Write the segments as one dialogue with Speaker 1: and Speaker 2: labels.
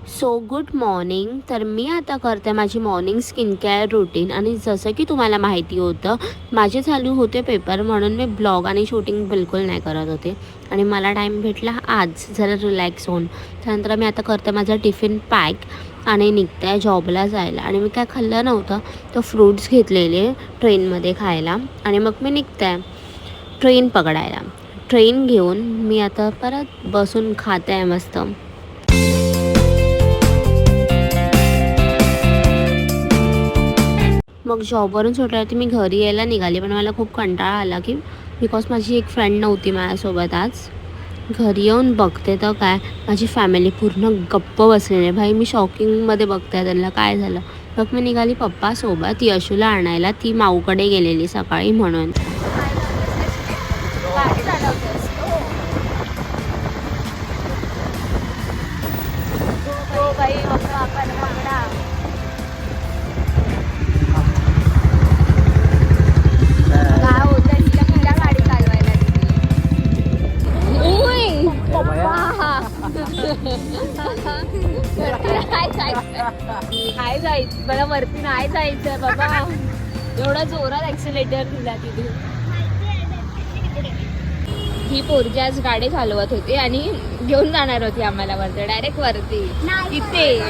Speaker 1: So good morning. तर मी आता करते माझी मॉर्निंग स्किन केअर रुटीन. आणि जसं की तुम्हाला माहिती होतं, माझे चालू होते पेपर, म्हणून मी ब्लॉग आणि शूटिंग बिलकुल नाही करत होते. आणि मला टाईम भेटला आज जरा रिलॅक्स होऊन. त्यानंतर मी आता करते माझा टिफिन पॅक आणि निघते आहे जॉबला जायला. आणि मी काय खाल्लं नव्हतं, तर फ्रूट्स घेतलेले ट्रेनमध्ये खायला आणि मग मी निघते आहे ट्रेन पकडायला. ट्रेन घेऊन मी आता परत बसून खाते आहे मस्त. मग जॉबवरून सुटल्यावरती मी घरी यायला निघाली, पण मला खूप कंटाळा आला की बिकॉज माझी एक फ्रेंड नव्हती माझ्यासोबत आज. घरी येऊन बघते तर काय, माझी फॅमिली पूर्ण गप्प बसलेली आहे. भाई मी शॉकिंगमध्ये बघते त्यांना काय झालं. मग मी निघाली पप्पासोबत यशूला आणायला. ती माऊकडे गेलेली सकाळी म्हणून.
Speaker 2: नाही जायचं मला, वरती नाही जायचं बाबा. एवढा जोरात ऍक्सिलेटर दिला तिथे. ही पोरगी आज गाडी चालवत होती आणि घेऊन जाणार होती आम्हाला वरती, डायरेक्ट वरती तिथे.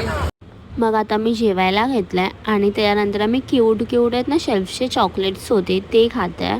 Speaker 1: मग आता मी जेवायला घेतलं आहे आणि त्यानंतर मी क्यूट आहेत ना शेल्फचे चॉकलेट्स होते ते खाते आहे.